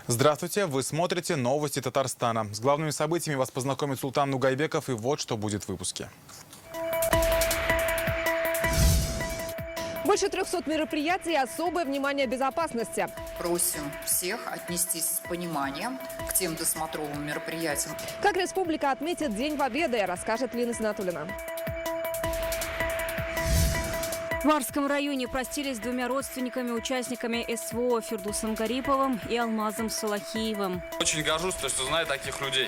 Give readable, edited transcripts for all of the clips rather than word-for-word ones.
Здравствуйте, вы смотрите новости Татарстана. С главными событиями вас познакомит Султан Нугайбеков, и вот что будет в выпуске. Больше 300 мероприятий и особое внимание безопасности. Просим всех отнестись с пониманием к тем досмотровым мероприятиям. Как республика отметит День Победы, расскажет Лина Зинатуллина. В Арском районе простились с двумя родственниками, участниками СВО Фирдусом Гариповым и Алмазом Салахиевым. Очень горжусь, что знаю таких людей.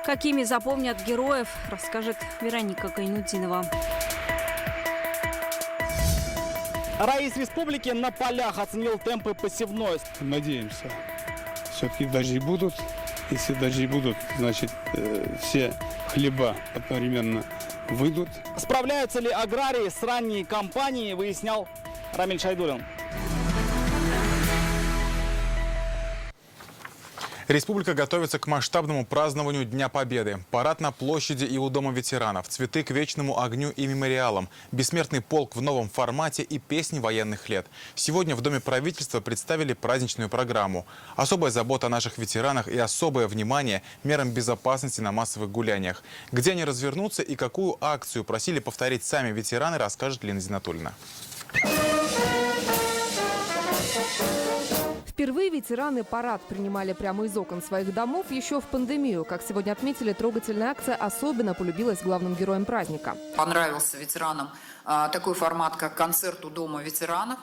Какими запомнят героев, расскажет Вероника Гайнутдинова. Раис республики на полях оценил темпы посевной. Надеемся, все-таки дожди будут. Если дожди будут, значит все хлеба одновременно выйдут. Справляются ли аграрии с ранней кампанией, выяснял Рамиль Шайдулин. Республика готовится к масштабному празднованию Дня Победы. Парад на площади и у Дома ветеранов, цветы к вечному огню и мемориалам, бессмертный полк в новом формате и песни военных лет. Сегодня в Доме правительства представили праздничную программу. Особая забота о наших ветеранах и особое внимание мерам безопасности на массовых гуляниях. Где они развернутся и какую акцию просили повторить сами ветераны, расскажет Лина Зинатуллина. Впервые ветераны парад принимали прямо из окон своих домов еще в пандемию. Как сегодня отметили, трогательная акция особенно полюбилась главным героям праздника. Понравился ветеранам такой формат, как концерт у Дома ветеранов.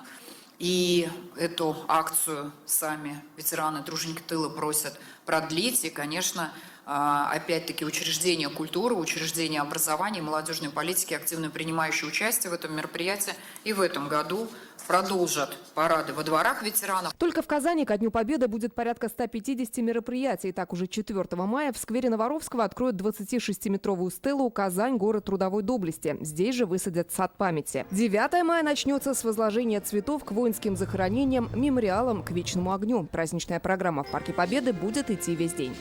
И эту акцию сами ветераны «Труженики тыла» просят продлить. И, конечно, опять-таки учреждения культуры, учреждения образования и молодежной политики, активно принимающие участие в этом мероприятии, и в этом году продолжат парады во дворах ветеранов. Только в Казани ко Дню Победы будет порядка 150 мероприятий. Так, уже 4 мая в сквере Новоровского откроют 26-метровую стелу «Казань. Город трудовой доблести». Здесь же высадят сад памяти. 9 мая начнется с возложения цветов к воинским захоронениям, мемориалам к вечному огню. Праздничная программа в Парке Победы будет идти весь день.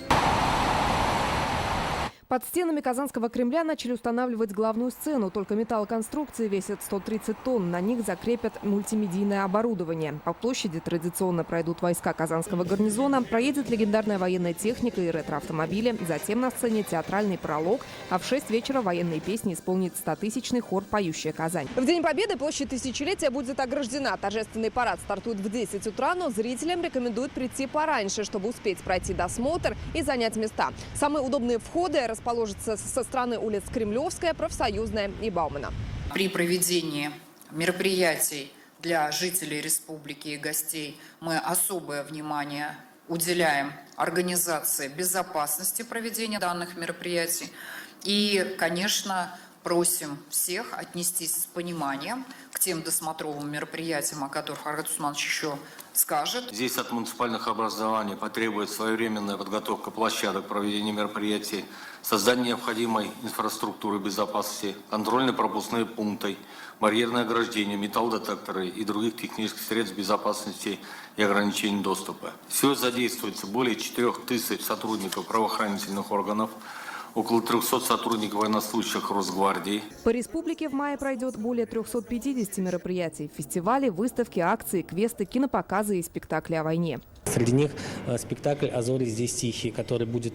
Под стенами Казанского Кремля начали устанавливать главную сцену. Только металлоконструкции весят 130 тонн. На них закрепят мультимедийное оборудование. По площади традиционно пройдут войска Казанского гарнизона, проедет легендарная военная техника и ретро-автомобили. Затем на сцене театральный пролог, а в 6 вечера военные песни исполнит 100-тысячный хор «Поющая Казань». В День Победы площадь Тысячелетия будет ограждена. Торжественный парад стартует в 10 утра, но зрителям рекомендуют прийти пораньше, чтобы успеть пройти досмотр и занять места. Самые удобные входы расположится со стороны улиц Кремлевская, Профсоюзная и Баумана. При проведении мероприятий для жителей республики и гостей мы особое внимание уделяем организации безопасности проведения данных мероприятий. И, конечно, просим всех отнестись с пониманием к тем досмотровым мероприятиям, о которых Аргат Усманович еще скажет. Здесь от муниципальных образований потребует своевременная подготовка площадок проведения мероприятий, создание необходимой инфраструктуры безопасности, контрольно-пропускные пункты, барьерное ограждение, металлодетекторы и других технических средств безопасности и ограничений доступа. Всего задействуется более 4000 сотрудников правоохранительных органов, около 300 сотрудников военнослужащих Росгвардии. По республике в мае пройдет более 350 мероприятий. Фестивали, выставки, акции, квесты, кинопоказы и спектакли о войне. Среди них спектакль «А зори здесь тихие», который будет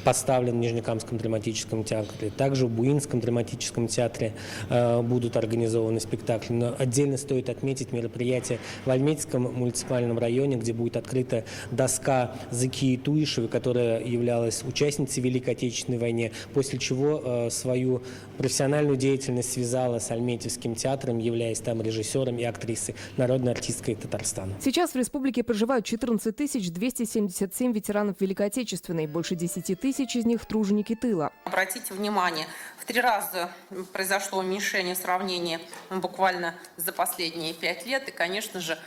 поставлен в Нижнекамском драматическом театре. Также в Буинском драматическом театре будут организованы спектакли. Но отдельно стоит отметить мероприятие в Альметьевском муниципальном районе, где будет открыта доска Закии Туишевой, которая являлась участницей Великой Отечественной войны, после чего свою профессиональную деятельность связала с Альметьевским театром, являясь там режиссером и актрисой, народной артисткой Татарстана. Сейчас в республике проживают 14 277 ветеранов Великой Отечественной. Больше 10 тысяч из них – труженики тыла. Обратите внимание, в 3 раза произошло уменьшение в сравнении буквально за последние 5 лет. И, конечно же,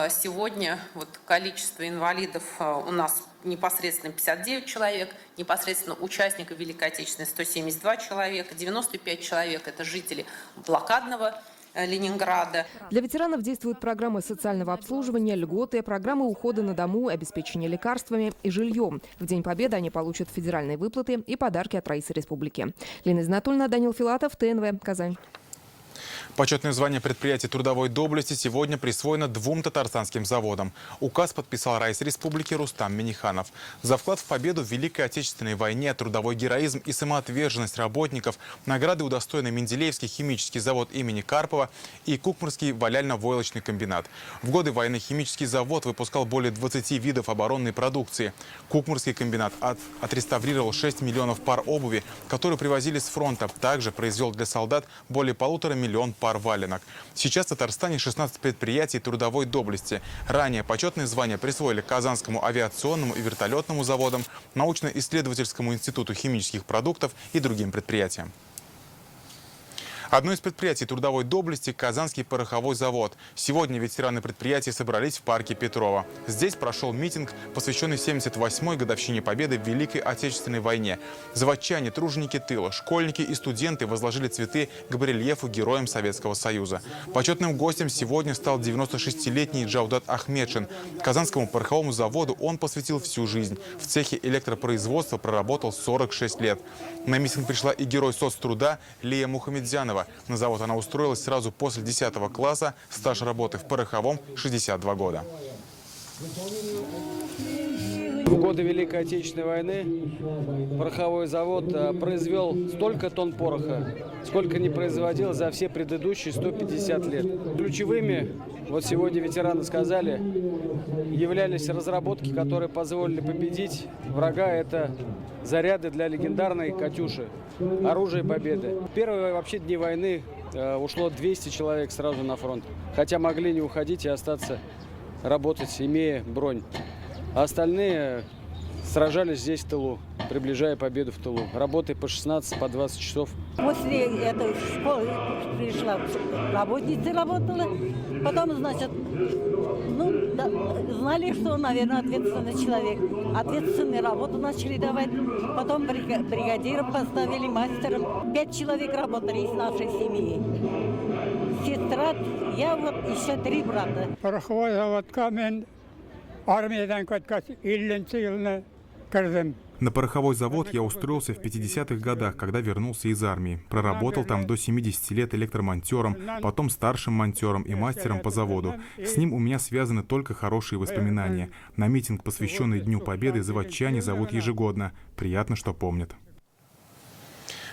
сегодня количество инвалидов у нас непосредственно 59 человек, непосредственно участников Великой Отечественной 172 человека, 95 человек – это жители блокадного Ленинграда. Для ветеранов действуют программы социального обслуживания, льготы, программы ухода на дому, обеспечения лекарствами и жильем. В День Победы они получат федеральные выплаты и подарки от Раисы Республики. Лина Зинатуллина, Данил Филатов, ТНВ, Казань. Почетное звание предприятий трудовой доблести сегодня присвоено 2 татарстанским заводам. Указ подписал райс республики Рустам Миниханов. За вклад в победу в Великой Отечественной войне, трудовой героизм и самоотверженность работников награды удостоены Менделеевский химический завод имени Карпова и Кукмурский валяльно-войлочный комбинат. В годы войны химический завод выпускал более 20 видов оборонной продукции. Кукмурский комбинат отреставрировал 6 миллионов пар обуви, которые привозили с фронта. Также произвел для солдат более 1,5 миллиона пар валенок. Сейчас в Татарстане 16 предприятий трудовой доблести. Ранее почетные звания присвоили Казанскому авиационному и вертолетному заводам, научно-исследовательскому институту химических продуктов и другим предприятиям. Одно из предприятий трудовой доблести – Казанский пороховой завод. Сегодня ветераны предприятия собрались в парке Петрова. Здесь прошел митинг, посвященный 78-й годовщине победы в Великой Отечественной войне. Заводчане, труженики тыла, школьники и студенты возложили цветы к барельефу героям Советского Союза. Почетным гостем сегодня стал 96-летний Джаудат Ахмедшин. Казанскому пороховому заводу он посвятил всю жизнь. В цехе электропроизводства проработал 46 лет. На митинг пришла и герой соцтруда Лия Мухамедзянова. На завод она устроилась сразу после 10 класса, стаж работы в пороховом – 62 года. В годы Великой Отечественной войны пороховой завод произвел столько тонн пороха, сколько не производил за все предыдущие 150 лет. Ключевыми, вот сегодня ветераны сказали, являлись разработки, которые позволили победить врага. Это заряды для легендарной «Катюши», оружие победы. В первые вообще дни войны ушло 200 человек сразу на фронт, хотя могли не уходить и остаться работать, имея бронь. А остальные сражались здесь в тылу, приближая победу в тылу. Работая по 16, по 20 часов. После этой школы пришла работница, работала. Потом, значит, знали, что он, наверное, ответственный человек. Ответственную работу начали давать. Потом бригадиром поставили, мастером. 5 человек работали из нашей семьи. Сестра, я вот еще 3 брата. Пороховой заводка мен армиядан көткәч 50 елны кірдім. На пороховой завод я устроился в 50-х годах, когда вернулся из армии. Проработал там до 70 лет электромонтером, потом старшим монтером и мастером по заводу. С ним у меня связаны только хорошие воспоминания. На митинг, посвященный Дню Победы, заводчане зовут ежегодно. Приятно, что помнят.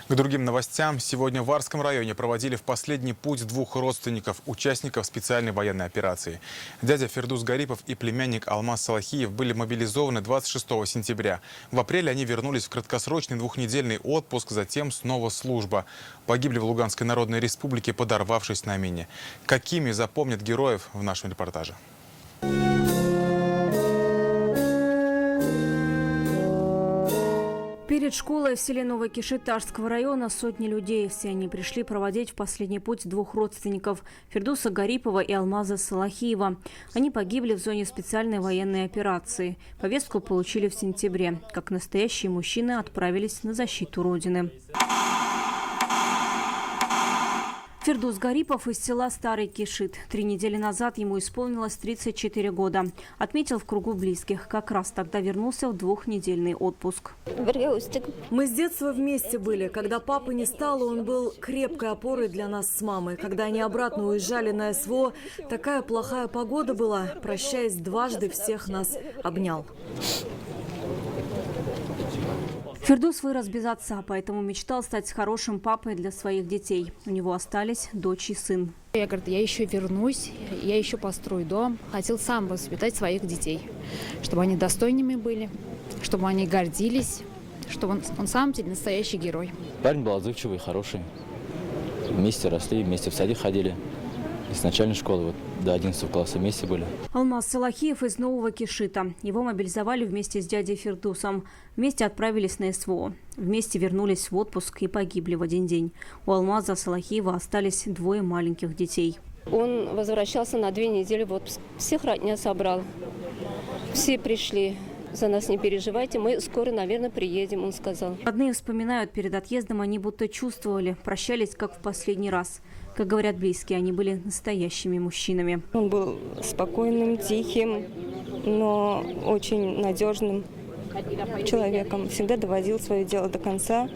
К другим новостям. Сегодня в Варском районе проводили в последний путь 2 родственников, участников специальной военной операции. Дядя Фирдус Гарипов и племянник Алмаз Салахиев были мобилизованы 26 сентября. В апреле они вернулись в краткосрочный 2-недельный отпуск, затем снова служба. Погибли в Луганской Народной Республике, подорвавшись на мине. Какими запомнят героев в нашем репортаже? Перед школой в селе Новокиши-Ташского района сотни людей. Все они пришли проводить в последний путь 2 родственников – Фирдуса Гарипова и Алмаза Салахиева. Они погибли в зоне специальной военной операции. Повестку получили в сентябре. Как настоящие мужчины отправились на защиту Родины. Фирдус Гарипов из села Старый Кишит. 3 недели назад ему исполнилось 34 года. Отметил в кругу близких. Как раз тогда вернулся в 2-недельный отпуск. Мы с детства вместе были. Когда папы не стало, он был крепкой опорой для нас с мамой. Когда они обратно уезжали на СВО, такая плохая погода была. Прощаясь дважды, всех нас обнял. Фирдус вырос без отца, поэтому мечтал стать хорошим папой для своих детей. У него остались дочь и сын. Я говорю, я еще вернусь, я еще построю дом. Хотел сам воспитать своих детей, чтобы они достойными были, чтобы они гордились, чтобы он сам настоящий герой. Парень был отзывчивый, хороший. Вместе росли, вместе в садик ходили. С начальной школы вот, до 11 класса вместе были. Алмаз Салахиев из Нового Кишита. Его мобилизовали вместе с дядей Фирдусом. Вместе отправились на СВО. Вместе вернулись в отпуск и погибли в один день. У Алмаза Салахиева остались 2 маленьких детей. Он возвращался на 2 недели в отпуск. Всех родня собрал. Все пришли. За нас не переживайте, мы скоро, наверное, приедем, он сказал. Родные вспоминают, перед отъездом они будто чувствовали, прощались как в последний раз. Как говорят близкие, они были настоящими мужчинами. Он был спокойным, тихим, но очень надежным человеком. Всегда доводил свое дело до конца.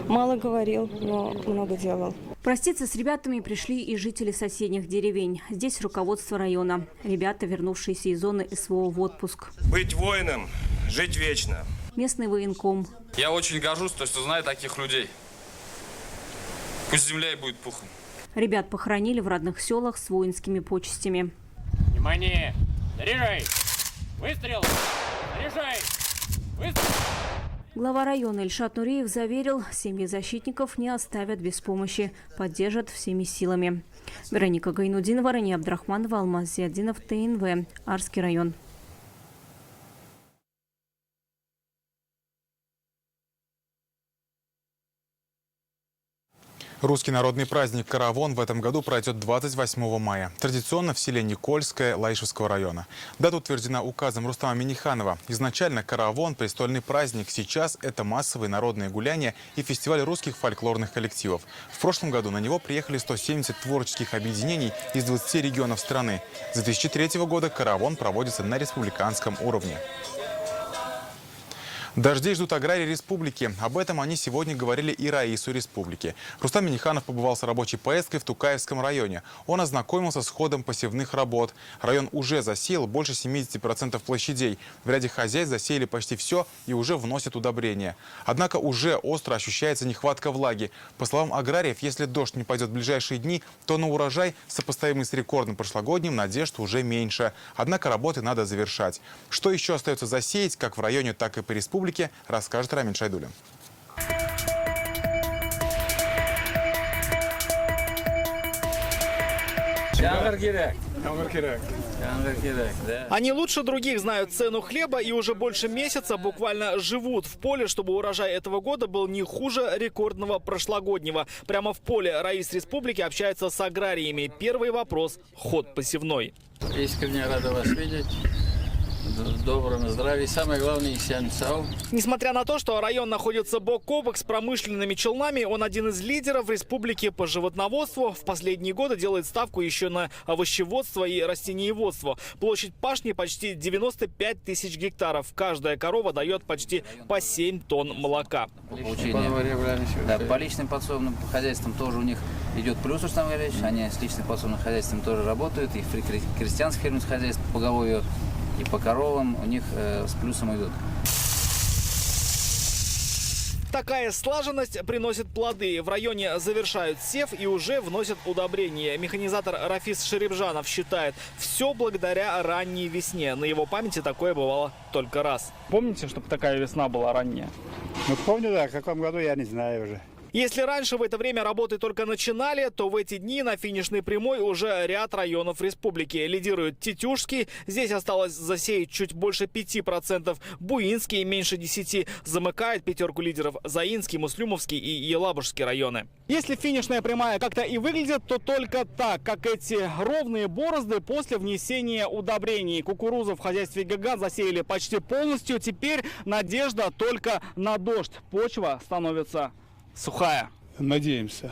Мало говорил, но много делал. Проститься с ребятами пришли и жители соседних деревень. Здесь руководство района. Ребята, вернувшиеся из зоны СВО в отпуск. Быть воином, жить вечно. Местный военком. Я очень горжусь, то, что знаю таких людей. Пусть земля и будет пухом. Ребят похоронили в родных селах с воинскими почестями. Внимание! Заряжай! Выстрел! Заряжай! Выстрел! Глава района Ильшат Нуриев заверил, семьи защитников не оставят без помощи, поддержат всеми силами. Вероника Гайнудинова, Рания Абдрахманова, Алмаз Зиаддинов, ТНВ, Арский район. Русский народный праздник «Каравон» в этом году пройдет 28 мая. Традиционно в селе Никольское Лаишевского района. Дата утверждена указом Рустама Минниханова. Изначально «Каравон» – престольный праздник. Сейчас это массовые народные гуляния и фестиваль русских фольклорных коллективов. В прошлом году на него приехали 170 творческих объединений из 20 регионов страны. С 2003 года «Каравон» проводится на республиканском уровне. Дождей ждут аграрии республики. Об этом они сегодня говорили и Раису республики. Рустам Минниханов побывал с рабочей поездкой в Тукаевском районе. Он ознакомился с ходом посевных работ. Район уже засеял больше 70% площадей. В ряде хозяйств засеяли почти все и уже вносят удобрения. Однако уже остро ощущается нехватка влаги. По словам аграриев, если дождь не пойдет в ближайшие дни, то на урожай, сопоставимый с рекордным прошлогодним, надежд уже меньше. Однако работы надо завершать. Что еще остается засеять, как в районе, так и по республике, расскажет Рамин Шайдулин. Они лучше других знают цену хлеба и уже больше месяца буквально живут в поле, чтобы урожай этого года был не хуже рекордного прошлогоднего. Прямо в поле Раис республики общается с аграриями. Первый вопрос – ход посевной. Искренне рада вас видеть. В добром здравии. Самое главное, Несмотря на то, что район находится бок о бок с промышленными челнами, он один из лидеров республики по животноводству. В последние годы делает ставку еще на овощеводство и растениеводство. Площадь пашни почти 95 тысяч гектаров. Каждая корова дает почти по 7 тонн молока. Да, по личным подсобным хозяйствам тоже у них идет плюс, Рустам Валерьевич. Они с личным подсобным хозяйством тоже работают. И в крестьянских фермерских хозяйствах по поголовью и по коровам у них с плюсом идут. Такая слаженность приносит плоды. В районе завершают сев и уже вносят удобрения. Механизатор Рафис Шеребжанов считает, все благодаря ранней весне. На его памяти такое бывало только раз. Помните, чтобы такая весна была ранняя? Ну, помню, да, в каком году, я не знаю уже. Если раньше в это время работы только начинали, то в эти дни на финишной прямой уже ряд районов республики. Лидирует Тетюшский, здесь осталось засеять чуть больше 5%. Буинский меньше 10%. Замыкает пятерку лидеров Заинский, Муслюмовский и Елабужский районы. Если финишная прямая как-то и выглядит, то только так, как эти ровные борозды после внесения удобрений. Кукурузу в хозяйстве Гаган засеяли почти полностью. Теперь надежда только на дождь. Почва становится сухая. Надеемся.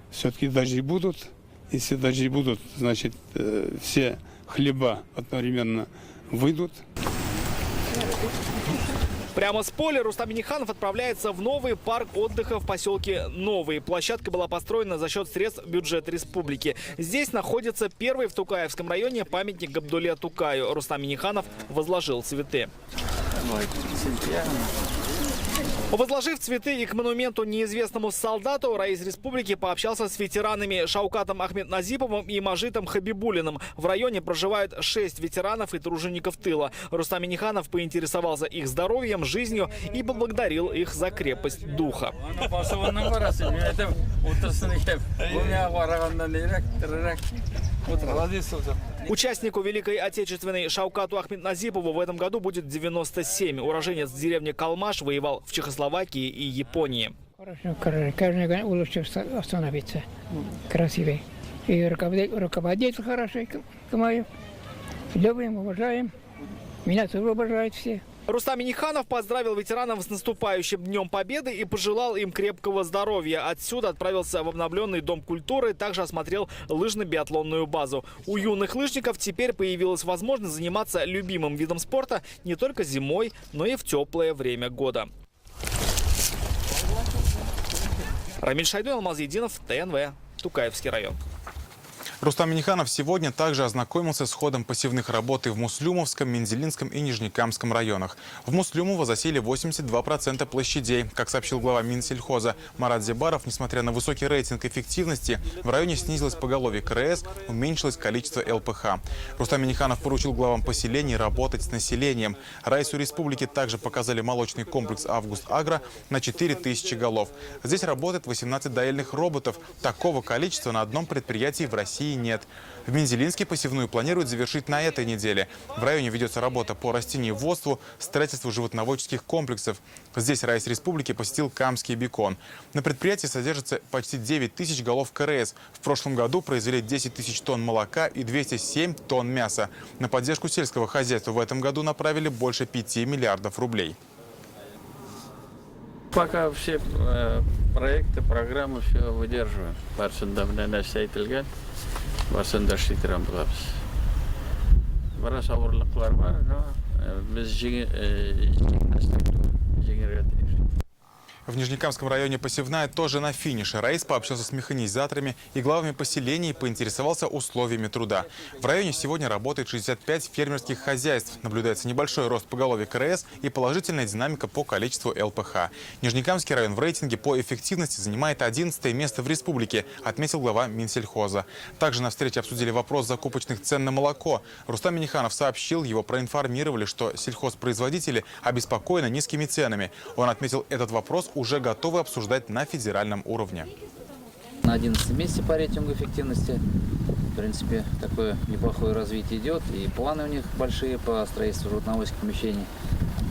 Все-таки дожди будут. Если дожди будут, значит, все хлеба одновременно выйдут. Прямо с поля Рустам Минниханов отправляется в новый парк отдыха в поселке Новый. Площадка была построена за счет средств бюджета республики. Здесь находится первый в Тукаевском районе памятник Габдулле Тукаю. Рустам Минниханов возложил цветы. Возложив цветы и к монументу неизвестному солдату, Раис республики пообщался с ветеранами Шаукатом Ахмедназиповым и Мажитом Хабибулиным. В районе проживают 6 ветеранов и тружеников тыла. Рустам Минниханов поинтересовался их здоровьем, жизнью и поблагодарил их за крепость духа. Участнику Великой Отечественной Шаукату Ахмедназипову в этом году будет 97. Уроженец деревни Калмаш воевал в Чехословакии и Японии. Хорошо. Каждый год лучше становиться красивее. И руководитель хороший, Камаев. Любим, уважаем. Меня тоже уважают все. Рустам Минниханов поздравил ветеранов с наступающим Днем Победы и пожелал им крепкого здоровья. Отсюда отправился в обновленный Дом культуры, также осмотрел лыжно-биатлонную базу. У юных лыжников теперь появилась возможность заниматься любимым видом спорта не только зимой, но и в теплое время года. Рамиль Шайдун, Алмаз Единов, ТНВ, Тукаевский район. Рустам Минниханов сегодня также ознакомился с ходом посевных работ и в Муслюмовском, Мензелинском и Нижнекамском районах. В Муслюмово засеяли 82% площадей. Как сообщил глава Минсельхоза Марат Зебаров, несмотря на высокий рейтинг эффективности, в районе снизилось поголовье КРС, уменьшилось количество ЛПХ. Рустам Минниханов поручил главам поселений работать с населением. Райсу республики также показали молочный комплекс «Август-Агро» на 4000 голов. Здесь работает 18 доильных роботов. Такого количества на одном предприятии в России нет. В Мензелинске посевную планируют завершить на этой неделе. В районе ведется работа по растениеводству, строительству животноводческих комплексов. Здесь Райс республики посетил Камский бекон. На предприятии содержится почти 9000 голов КРС. В прошлом году произвели 10 тысяч тонн молока и 207 тонн мяса. На поддержку сельского хозяйства в этом году направили больше 5 миллиардов рублей. Пока все проекты, программы все выдерживаем. Biraz ağırlıklar var ama biz В Нижнекамском районе посевная тоже на финише. Раис пообщался с механизаторами и главами поселений и поинтересовался условиями труда. В районе сегодня работает 65 фермерских хозяйств. Наблюдается небольшой рост поголовья КРС и положительная динамика по количеству ЛПХ. Нижнекамский район в рейтинге по эффективности занимает 11-е место в республике, отметил глава Минсельхоза. Также на встрече обсудили вопрос закупочных цен на молоко. Рустам Минниханов сообщил, его проинформировали, что сельхозпроизводители обеспокоены низкими ценами. Он отметил, этот вопрос уже готовы обсуждать на федеральном уровне. На 11 месте по рейтингу эффективности. В принципе, такое неплохое развитие идет. И планы у них большие по строительству животноводческих помещений.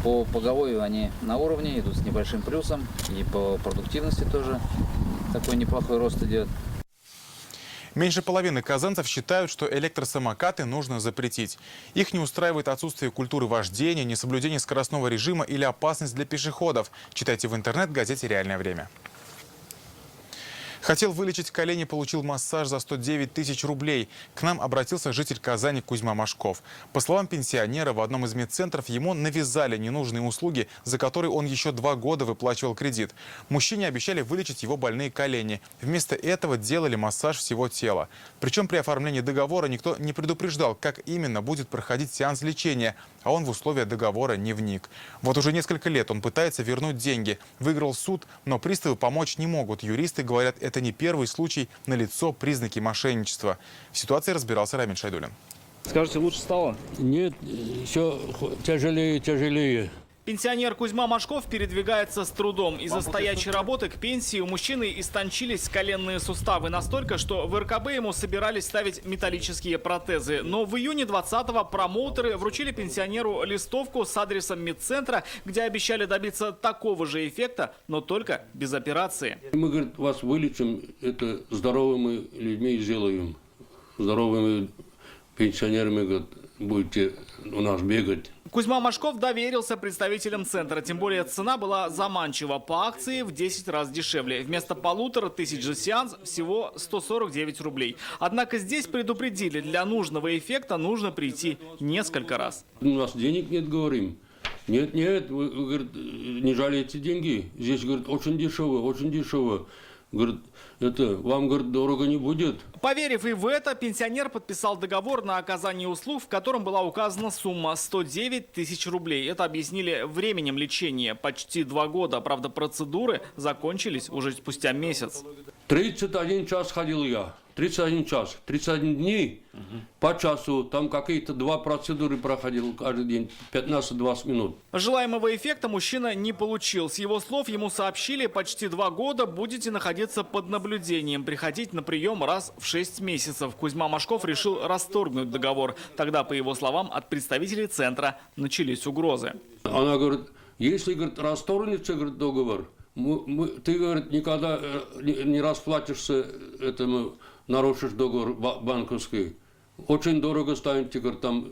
По поголовью они на уровне, идут с небольшим плюсом. И по продуктивности тоже такой неплохой рост идет. Меньше половины казанцев считают, что электросамокаты нужно запретить. Их не устраивает отсутствие культуры вождения, несоблюдение скоростного режима или опасность для пешеходов. Читайте в интернет-газете «Реальное время». Хотел вылечить колени, получил массаж за 109 тысяч рублей. К нам обратился житель Казани Кузьма Машков. По словам пенсионера, в одном из медцентров ему навязали ненужные услуги, за которые он еще 2 года выплачивал кредит. Мужчине обещали вылечить его больные колени. Вместо этого делали массаж всего тела. Причем при оформлении договора никто не предупреждал, как именно будет проходить сеанс лечения, а он в условия договора не вник. Вот уже несколько лет он пытается вернуть деньги. Выиграл суд, но приставы помочь не могут. Юристы говорят, это не первый случай, налицо признаки мошенничества. В ситуации разбирался Рамиль Шайдулин. Скажите, лучше стало? Нет, все тяжелее и тяжелее. Пенсионер Кузьма Машков передвигается с трудом. Из-за стоячей работы к пенсии у мужчины истончились коленные суставы настолько, что в РКБ ему собирались ставить металлические протезы. Но в июне 2020-го промоутеры вручили пенсионеру листовку с адресом медцентра, где обещали добиться такого же эффекта, но только без операции. Мы, говорит, вас вылечим, это здоровыми людьми сделаем. Здоровыми пенсионерами, говорит, будете у нас бегать. Кузьма Машков доверился представителям центра, тем более цена была заманчива. По акции в 10 раз дешевле. Вместо 1500 за сеанс всего 149 рублей. Однако здесь предупредили, для нужного эффекта нужно прийти несколько раз. У нас денег нет, говорим. Нет, вы, говорит, не жалеете деньги. Здесь, говорит, очень дешево. Говорит, это вам, говорит, дорого не будет. Поверив и в это, пенсионер подписал договор на оказание услуг, в котором была указана сумма 109 тысяч рублей. Это объяснили временем лечения. Почти 2 года. Правда, процедуры закончились уже спустя месяц. 31 час ходил я. 31 час. 31 дней по часу. Там какие-то 2 процедуры проходил каждый день. 15-20 минут. Желаемого эффекта мужчина не получил. С его слов ему сообщили, почти 2 года будете находиться под наблюдением. Приходить на прием раз в 6 месяцев. Кузьма Машков решил расторгнуть договор. Тогда, по его словам, от представителей центра начались угрозы. Она говорит, если, говорит, расторгнется, говорит, договор, ты, говорит, никогда не расплатишься этому, нарушишь договор банковский. Очень дорого станет, говорит, там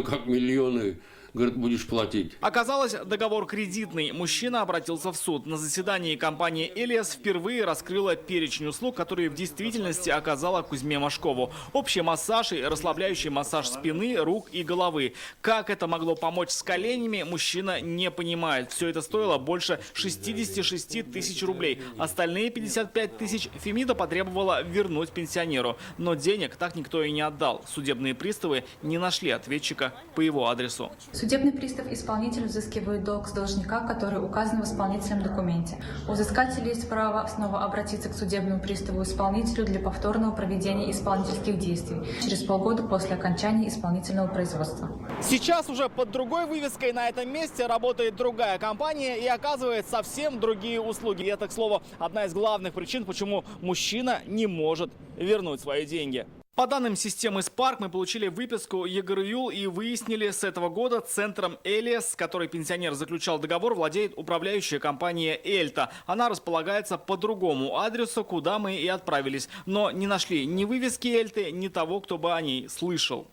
как миллионы. говорит, будешь платить. Оказалось, договор кредитный. Мужчина обратился в суд. На заседании компания «Элиас» впервые раскрыла перечень услуг, которые в действительности оказала Кузьме Машкову. Общий массаж и расслабляющий массаж спины, рук и головы. Как это могло помочь с коленями, мужчина не понимает. Все это стоило больше 66 тысяч рублей. Остальные 55 тысяч Фемида потребовала вернуть пенсионеру. Но денег так никто и не отдал. Судебные приставы не нашли ответчика по его адресу. Судебный пристав-исполнитель взыскивает долг с должника, который указан в исполнительном документе. У взыскателя есть право снова обратиться к судебному приставу-исполнителю для повторного проведения исполнительских действий через полгода после окончания исполнительного производства. Сейчас уже под другой вывеской на этом месте работает другая компания и оказывает совсем другие услуги. И это, к слову, одна из главных причин, почему мужчина не может вернуть свои деньги. По данным системы Spark мы получили выписку ЕГРЮЛ и выяснили, с этого года центром «Элиас», с которой пенсионер заключал договор, владеет управляющая компания «Эльта». Она располагается по другому адресу, куда мы и отправились. Но не нашли ни вывески «Эльты», ни того, кто бы о ней слышал.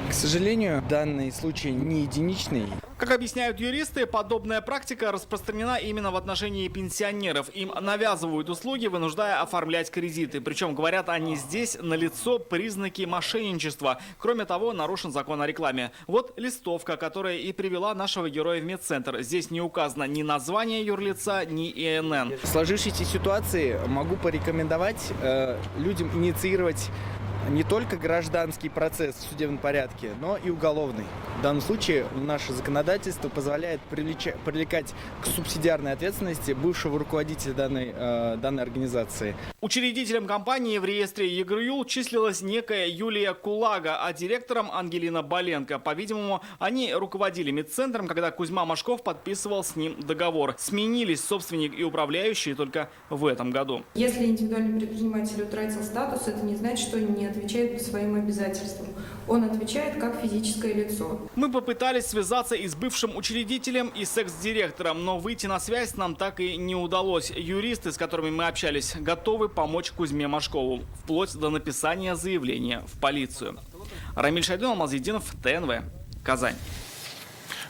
К сожалению, данный случай не единичный. Как объясняют юристы, подобная практика распространена именно в отношении пенсионеров. Им навязывают услуги, вынуждая оформлять кредиты. Причем, говорят они, здесь налицо признаки мошенничества. Кроме того, нарушен закон о рекламе. Вот листовка, которая и привела нашего героя в медцентр. Здесь не указано ни название юрлица, ни ИНН. В сложившейся ситуации могу порекомендовать людям инициировать не только гражданский процесс в судебном порядке, но и уголовный. В данном случае наше законодательство позволяет привлекать к субсидиарной ответственности бывшего руководителя данной организации. Учредителем компании в реестре ЕГРЮЛ числилась некая Юлия Кулага, а директором Ангелина Боленко. По-видимому, они руководили медцентром, когда Кузьма Машков подписывал с ним договор. Сменились собственник и управляющие только в этом году. Если индивидуальный предприниматель утратил статус, это не значит, что он не отвечает по своим обязательствам. Он отвечает как физическое лицо. Мы попытались связаться и с бывшим учредителем, и с экс-директором, но выйти на связь нам так и не удалось. Юристы, с которыми мы общались, готовы помочь Кузьме Машкову, вплоть до написания заявления в полицию. Рамиль Шайдун, Алмазетдинов, ТНВ, Казань.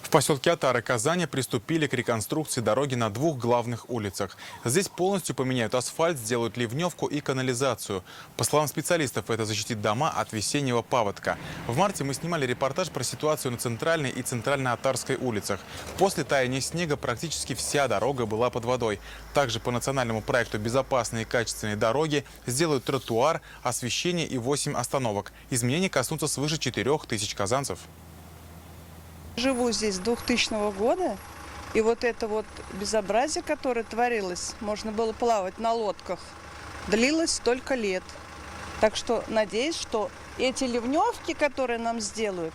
В поселке Отары Казани приступили к реконструкции дороги на двух главных улицах. Здесь полностью поменяют асфальт, сделают ливневку и канализацию. По словам специалистов, это защитит дома от весеннего паводка. В марте мы снимали репортаж про ситуацию на Центральной и Центрально-Отарской улицах. После таяния снега практически вся дорога была под водой. Также по национальному проекту «Безопасные и качественные дороги» сделают тротуар, освещение и 8 остановок. Изменения коснутся свыше 4000 казанцев. Живу здесь с 2000 года, и вот это вот безобразие, которое творилось, можно было плавать на лодках, длилось столько лет. Так что надеюсь, что эти ливневки, которые нам сделают,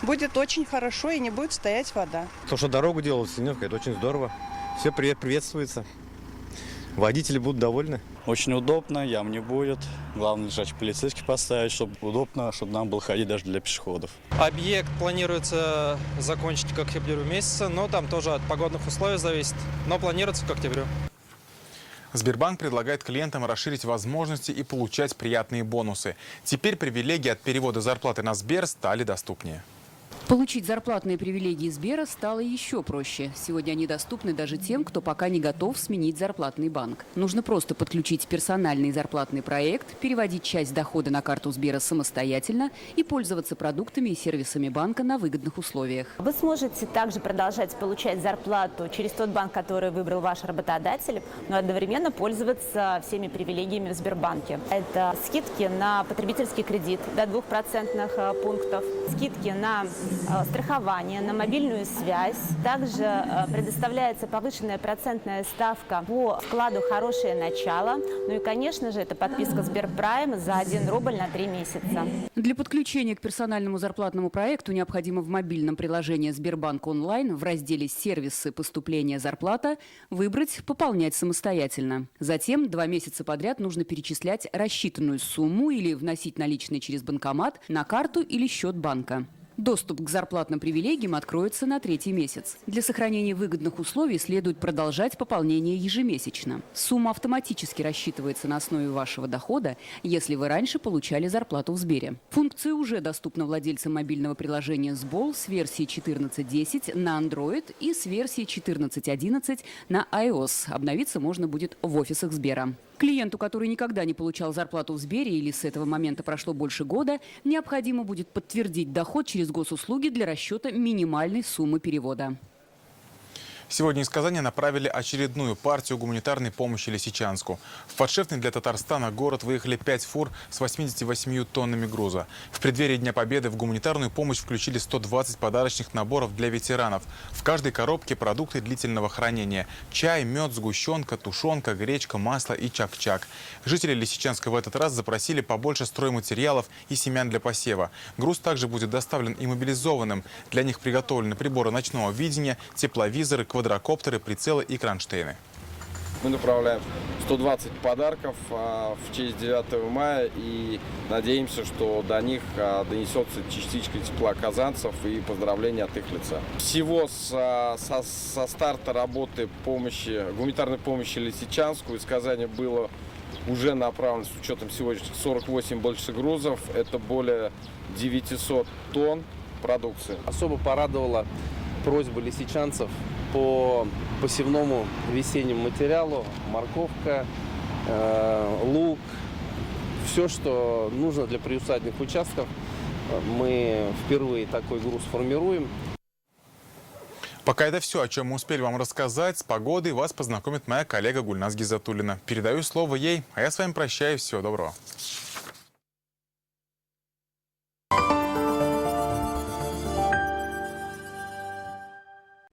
будет очень хорошо и не будет стоять вода. То, что дорогу делают с ливневкой, это очень здорово. Все приветствуется. Водители будут довольны. Очень удобно, ям не будет. Главное, лежачий полицейский поставить, чтобы удобно, чтобы нам было ходить даже для пешеходов. Объект планируется закончить к октябрю месяца, но там тоже от погодных условий зависит, но планируется к октябрю. Сбербанк предлагает клиентам расширить возможности и получать приятные бонусы. Теперь привилегии от перевода зарплаты на Сбер стали доступнее. Получить зарплатные привилегии Сбера стало еще проще. Сегодня они доступны даже тем, кто пока не готов сменить зарплатный банк. Нужно просто подключить персональный зарплатный проект, переводить часть дохода на карту Сбера самостоятельно и пользоваться продуктами и сервисами банка на выгодных условиях. Вы сможете также продолжать получать зарплату через тот банк, который выбрал ваш работодатель, но одновременно пользоваться всеми привилегиями в Сбербанке. Это скидки на потребительский кредит до 2% пунктов, скидки на страхование, на мобильную связь. Также предоставляется повышенная процентная ставка по вкладу «Хорошее начало». Ну и, конечно же, это подписка Сберпрайм за 1 рубль на 3 месяца. Для подключения к персональному зарплатному проекту необходимо в мобильном приложении Сбербанк онлайн в разделе «Сервисы поступления зарплата» выбрать «Пополнять самостоятельно». Затем 2 месяца подряд нужно перечислять рассчитанную сумму или вносить наличные через банкомат на карту или счет банка. Доступ к зарплатным привилегиям откроется на 3-й месяц. Для сохранения выгодных условий следует продолжать пополнение ежемесячно. Сумма автоматически рассчитывается на основе вашего дохода, если вы раньше получали зарплату в Сбере. Функция уже доступна владельцам мобильного приложения «Сбол» с версии 14.10 на Android и с версии 14.11 на iOS. Обновиться можно будет в офисах Сбера. Клиенту, который никогда не получал зарплату в Сбере или с этого момента прошло больше года, необходимо будет подтвердить доход через госуслуги для расчета минимальной суммы перевода. Сегодня из Казани направили очередную партию гуманитарной помощи Лисичанску. В подшефный для Татарстана город выехали 5 фур с 88 тоннами груза. В преддверии Дня Победы в гуманитарную помощь включили 120 подарочных наборов для ветеранов. В каждой коробке продукты длительного хранения. Чай, мед, сгущенка, тушенка, гречка, масло и чак-чак. Жители Лисичанска в этот раз запросили побольше стройматериалов и семян для посева. Груз также будет доставлен и мобилизованным. Для них приготовлены приборы ночного видения, тепловизоры, квадрокоптеры, прицелы и кронштейны. Мы направляем 120 подарков в честь 9 мая и надеемся, что до них донесется частичка тепла казанцев и поздравления от их лица. Всего со старта работы гуманитарной помощи Лисичанску из Казани было уже направлено с учетом сегодняшних 48 больше грузов. Это более 900 тонн продукции. Особо порадовала просьба лисичанцев по посевному весеннему материалу: морковка, лук, все, что нужно для приусадебных участков. Мы впервые такой груз формируем. Пока это все, о чем мы успели вам рассказать. С погодой вас познакомит моя коллега Гульназ Гизатуллина. Передаю слово ей, а я с вами прощаюсь. Всего доброго.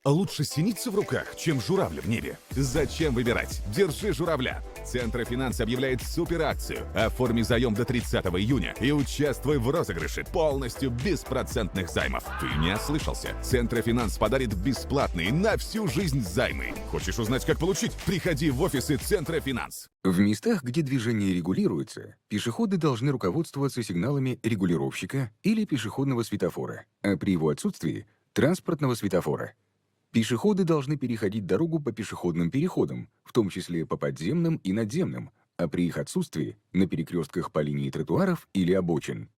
Лучше синица в руках, чем журавля в небе. Зачем выбирать? Держи журавля. Центрофинанс объявляет суперакцию. Оформи заем до 30 июня и участвуй в розыгрыше полностью беспроцентных займов. Ты не ослышался. Центрофинанс подарит бесплатные на всю жизнь займы. Хочешь узнать, как получить? Приходи в офисы Центрофинанс. В местах, где движение регулируется, пешеходы должны руководствоваться сигналами регулировщика или пешеходного светофора, а при его отсутствии – транспортного светофора. Пешеходы должны переходить дорогу по пешеходным переходам, в том числе по подземным и надземным, а при их отсутствии – на перекрестках по линии тротуаров или обочин.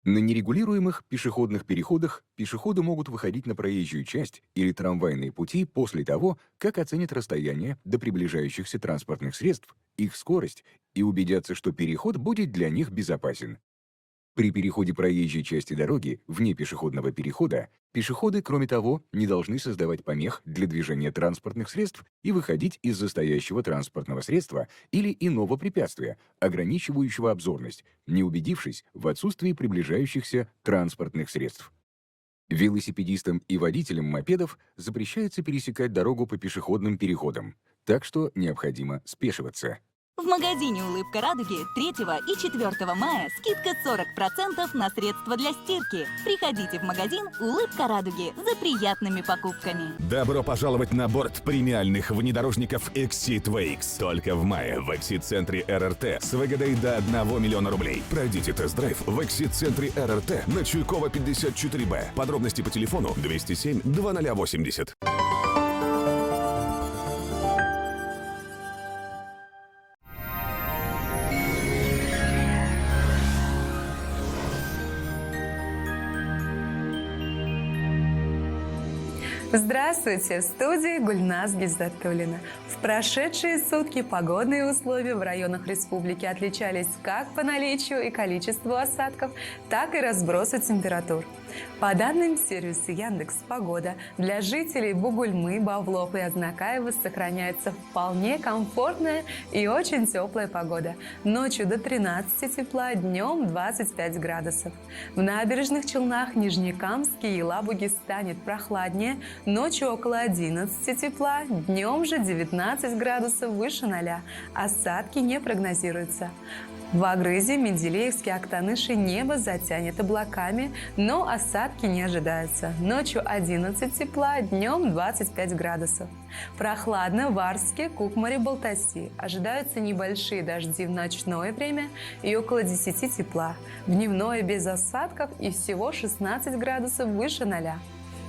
На нерегулируемых пешеходных переходах пешеходы могут выходить на проезжую часть или трамвайные пути после того, как оценят расстояние до приближающихся транспортных средств, их скорость и убедятся, что переход будет для них безопасен. При переходе проезжей части дороги вне пешеходного перехода пешеходы, кроме того, не должны создавать помех для движения транспортных средств и выходить из-за стоящего транспортного средства или иного препятствия, ограничивающего обзорность, не убедившись в отсутствии приближающихся транспортных средств. Велосипедистам и водителям мопедов запрещается пересекать дорогу по пешеходным переходам, так что необходимо спешиваться. В магазине «Улыбка радуги» 3 и 4 мая скидка 40% на средства для стирки. Приходите в магазин «Улыбка радуги» за приятными покупками. Добро пожаловать на борт премиальных внедорожников Exit VX. Только в мае в Exit-центре РРТ с выгодой до 1 миллиона рублей. Пройдите тест-драйв в Exit-центре РРТ на Чуйкова 54Б. Подробности по телефону 207 2080. Здравствуйте! В студии Гульназ Гизатуллина. В прошедшие сутки погодные условия в районах республики отличались как по наличию и количеству осадков, так и разбросу температур. По данным сервиса Яндекс.Погода, для жителей Бугульмы, Бавлов и Азнакаева сохраняется вполне комфортная и очень теплая погода. Ночью до 13 тепла, днем 25 градусов. В набережных Челнах, Нижнекамске и Елабуге станет прохладнее, ночью около 11 тепла, днем же 19 градусов выше 0. Осадки не прогнозируются. В Агрызе, Менделеевске, Актаныше небо затянет облаками, но осадки не ожидаются. Ночью 11 тепла, днем 25 градусов. Прохладно в Арске, Кукмаре, Балтаси. Ожидаются небольшие дожди в ночное время и около 10 тепла. В дневное без осадков и всего 16 градусов выше 0.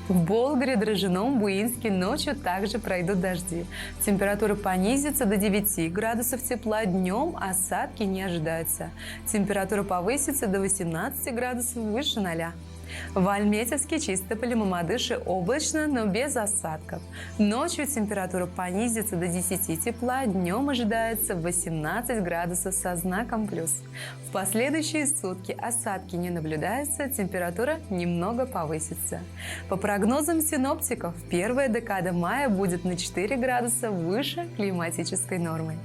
В Болгаре, Дрожжином, Буинске ночью также пройдут дожди. Температура понизится до 9 градусов тепла, днем осадки не ожидаются. Температура повысится до 18 градусов выше 0. В Альметьевске, Чистополе, Мамадыше облачно, но без осадков. Ночью температура понизится до 10 тепла, днем ожидается 18 градусов со знаком плюс. В последующие сутки осадки не наблюдаются, температура немного повысится. По прогнозам синоптиков, первая декада мая будет на 4 градуса выше климатической нормы.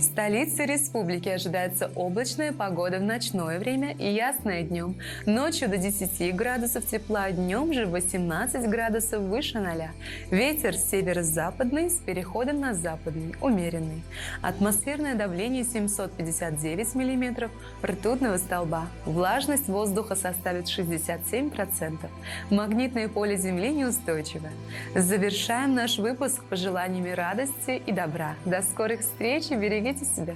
В столице республики ожидается облачная погода в ночное время и ясная днем. Ночью до 10 градусов тепла, днем же 18 градусов выше 0. Ветер северо-западный с переходом на западный, умеренный. Атмосферное давление 759 миллиметров ртутного столба. Влажность воздуха составит 67%. Магнитное поле Земли неустойчиво. Завершаем наш выпуск пожеланиями радости и добра. До скорых встреч и берегите себя.